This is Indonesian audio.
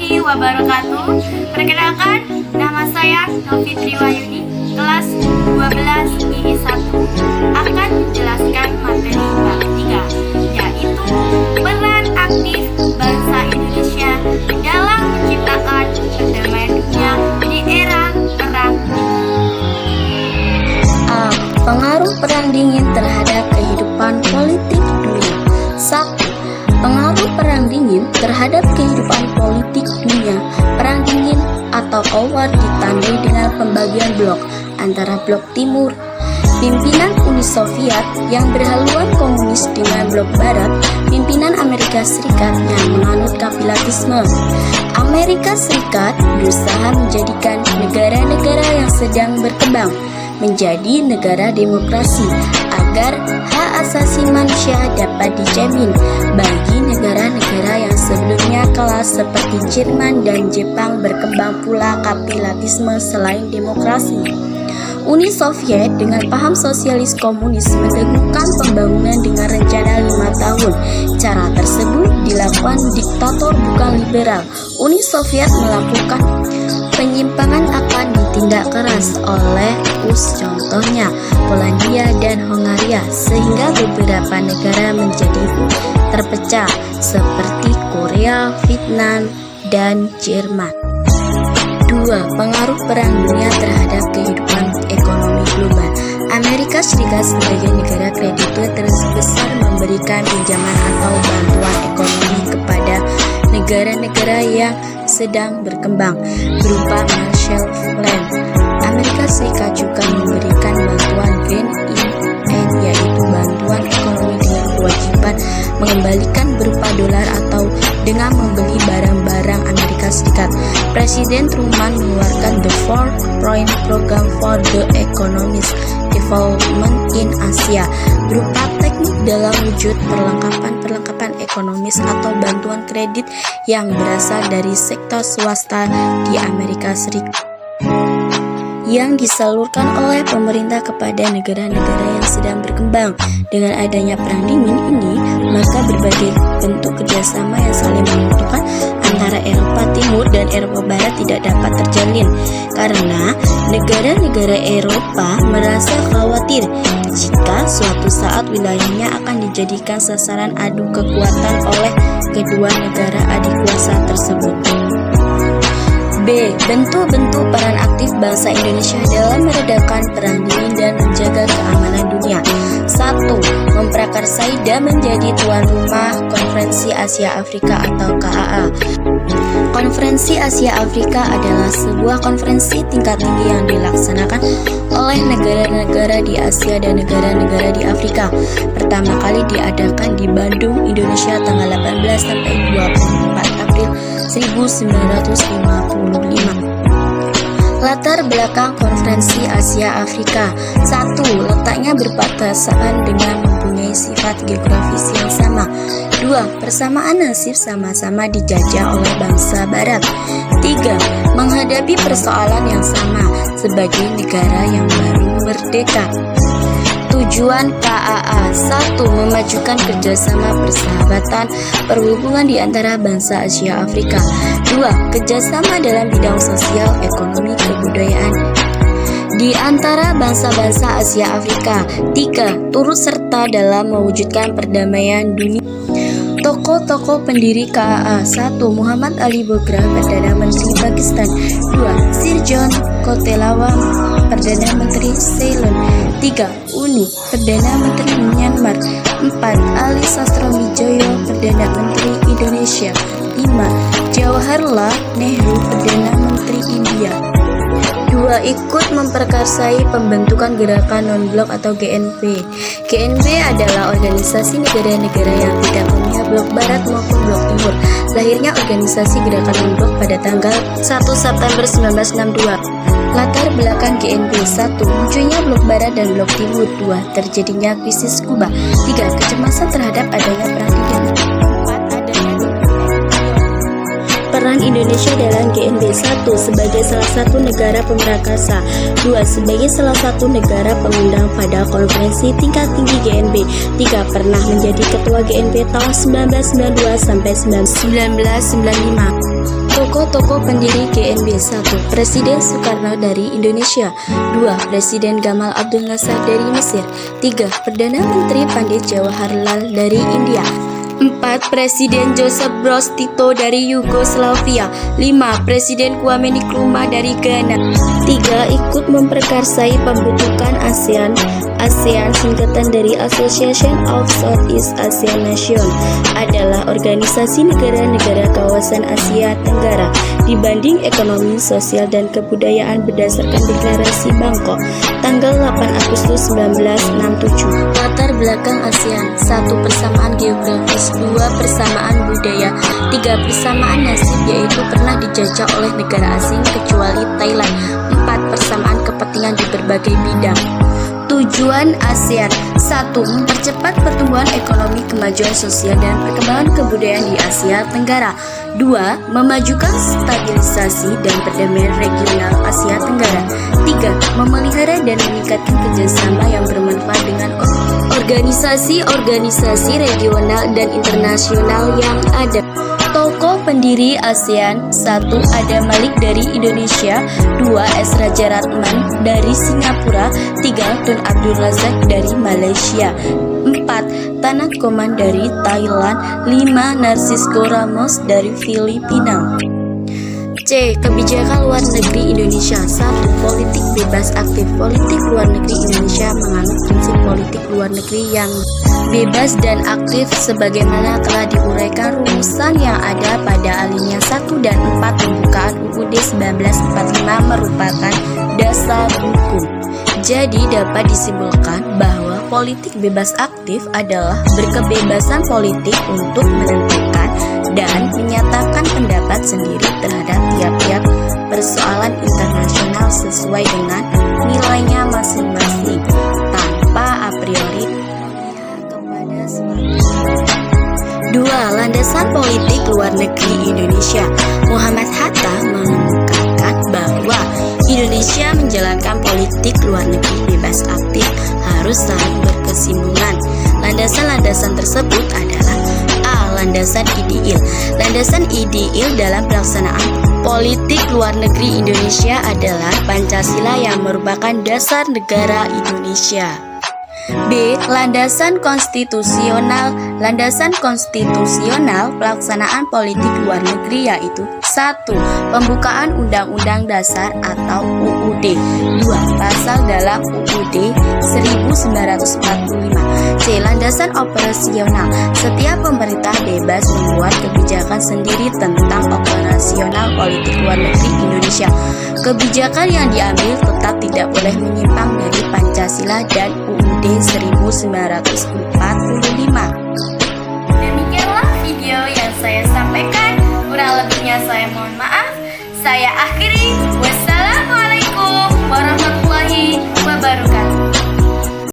warahmatullahi wabarakatuh. Perkenalkan, nama saya Novitri Wayuni, kelas 12 II1, akan menjelaskan materi bab 3, yaitu peran aktif bangsa Indonesia dalam menciptakan perdamaian dunia di era Perang A. Pengaruh Perang Dingin terhadap kehidupan politik dunia. 1. Pengaruh Perang Dingin terhadap kehidupan politik dunia. Perang Dingin atau Cold War ditandai dengan pembagian blok antara blok timur, pimpinan Uni Soviet yang berhaluan komunis, dengan blok barat, pimpinan Amerika Serikat yang menganut kapitalisme. Amerika Serikat berusaha menjadikan negara-negara yang sedang berkembang menjadi negara demokrasi agar hak asasi manusia dapat dijamin. Bagi negara-negara yang sebelumnya kelas seperti Jerman dan Jepang, berkembang pula kapitalisme selain demokrasi. Uni Soviet dengan paham sosialis komunis mendegukan pembangunan dengan rencana 5 tahun. Cara tersebut dilakukan diktator bukan liberal. Uni Soviet melakukan penyimpangan akan ditindak keras oleh US, contohnya Polandia dan Hongaria, sehingga beberapa negara menjadi terpecah seperti Korea, Vietnam, dan Jerman. 2. Pengaruh Perang Dunia terhadap kehidupan ekonomi global. Amerika Serikat sebagai negara kreditur terbesar memberikan pinjaman atau bantuan ekonomi kepada negara-negara yang sedang berkembang berupa Marshall Plan. Amerika Serikat juga memberikan bantuan Grant in Aid, yaitu bantuan ekonomi dengan kewajiban mengembalikan berupa dolar atau dengan membeli barang-barang Amerika Serikat. Presiden Truman mengeluarkan The Four-Point Program for the Economic Development in Asia berupa teknik dalam wujud perlengkapan ekonomis atau bantuan kredit yang berasal dari sektor swasta di Amerika Serikat yang disalurkan oleh pemerintah kepada negara-negara yang sedang berkembang. Dengan adanya Perang Dingin ini, maka berbagai bentuk kerjasama yang saling menguntungkan antara Eropa Timur dan Eropa Barat tidak dapat terjalin, karena negara-negara Eropa merasa khawatir jika suatu saat wilayahnya akan dijadikan sasaran adu kekuatan oleh kedua negara adikuasa tersebut. B. Bentuk-bentuk peran aktif bangsa Indonesia dalam meredakan Perang Dingin dan menjaga keamanan dunia. 1. Memprakarsai dan menjadi tuan rumah Konferensi Asia Afrika atau KAA. Konferensi Asia Afrika adalah sebuah konferensi tingkat tinggi yang dilaksanakan oleh negara-negara di Asia dan negara-negara di Afrika. Pertama kali diadakan di Bandung, Indonesia tanggal 18 sampai 24 April 1955. Latar belakang Konferensi Asia Afrika. 1. Letaknya berbatasan dengan mempunyai sifat geografis yang sama. 2. Persamaan nasib, sama-sama dijajah oleh bangsa Barat. 3. Menghadapi persoalan yang sama sebagai negara yang baru merdeka. Tujuan KAA. 1. Memajukan kerjasama persahabatan perhubungan di antara bangsa Asia Afrika. 2. Kerjasama dalam bidang sosial, ekonomi, kebudayaan di antara bangsa-bangsa Asia Afrika. 3. Turut serta dalam mewujudkan perdamaian dunia. Tokoh-tokoh pendiri KAA. 1. Muhammad Ali Bogra, Perdana Menteri Pakistan. 2. Sir John Kotelawam, Perdana Menteri Ceylon. 3. UNI, Perdana Menteri Myanmar. 4. Ali Sastromijoyo, Perdana Menteri Indonesia. 5. Jawaharlal Nehru, Perdana Menteri India. 2. Ikut memperkarsai pembentukan gerakan non-blok atau GNP. GNP adalah organisasi negara-negara yang tidak punya blok barat maupun blok timur. Lahirnya organisasi gerakan non-blok pada tanggal 1 September 1962. Latar belakang GNP. 1. Munculnya blok barat dan blok timur. 2. Terjadinya krisis Kuba. 3. Kecemasan terhadap adanya perang dingin. 4. Adanya perang Indonesia dalam GNB. 1. Sebagai salah satu negara pemrakasa. 2. Sebagai salah satu negara pengundang pada konferensi tingkat tinggi GNB. 3. Pernah menjadi ketua GNB tahun 1992 sampai 1995. Tokoh-tokoh pendiri GNB. 1. Presiden Soekarno dari Indonesia. 2. Presiden Gamal Abdul Nasser dari Mesir. 3. Perdana Menteri Pandit Jawaharlal dari India. 4. Presiden Joseph Broz Tito dari Yugoslavia. 5. Presiden Kwame Nkrumah dari Ghana. 3. Ikut memperkarsai pembentukan ASEAN. ASEAN singkatan dari Association of Southeast Asian Nations adalah organisasi negara-negara kawasan Asia Tenggara dibanding ekonomi, sosial, dan kebudayaan berdasarkan deklarasi Bangkok tanggal 8 Agustus 1967. Latar belakang ASEAN. 1. Persamaan geografis. 2. Persamaan budaya. 3. Persamaan nasib, yaitu pernah dijajah oleh negara asing kecuali Thailand. 4. Persamaan kepentingan di berbagai bidang. Tujuan ASEAN. 1. Mempercepat pertumbuhan ekonomi, kemajuan sosial, dan perkembangan kebudayaan di Asia Tenggara. 2. Memajukan stabilisasi dan perdamaian regional Asia Tenggara. 3. Memelihara dan meningkatkan kerjasama yang bermanfaat dengan organisasi-organisasi regional dan internasional yang ada. Tokoh pendiri ASEAN. 1. Adam Malik dari Indonesia. 2. S. Raja Ratman dari Singapura. 3. Tun Abdul Razak dari Malaysia. 4. Tanat Koman dari Thailand. 5. Narcisco Ramos dari Filipina. C. Kebijakan luar negeri Indonesia. 1. Politik bebas aktif. Politik luar negeri Indonesia menganut prinsip politik luar negeri yang bebas dan aktif sebagaimana telah diuraikan rumusan yang ada pada alinea 1 dan 4 pembukaan UUD 1945 merupakan dasar hukum. Jadi dapat disimpulkan bahwa politik bebas aktif adalah berkebebasan politik untuk menentukan dan menyatakan pendapat sendiri terhadap tiap-tiap persoalan internasional sesuai dengan nilainya masing-masing tanpa a priori kepada suatu. 2. Landasan politik luar negeri Indonesia. Muhammad Hatta mengemukakan bahwa Indonesia menjalankan politik luar negeri bebas aktif harus saling berkesinambungan. Landasan-landasan tersebut adalah A. Landasan ideal. Landasan ideal dalam pelaksanaan politik luar negeri Indonesia adalah Pancasila yang merupakan dasar negara Indonesia. B. Landasan konstitusional. Landasan konstitusional pelaksanaan politik luar negeri yaitu 1. Pembukaan Undang-Undang Dasar atau UUD. 2. Pasal dalam UUD 1945. C. Landasan operasional. Setiap pemerintah bebas membuat kebijakan sendiri tentang operasional politik luar negeri Indonesia. Kebijakan yang diambil tetap tidak boleh menyimpang dari Pancasila dan UUD 1945. Demikianlah video yang saya sampaikan. Kurang lebihnya saya mohon maaf. Saya akhiri.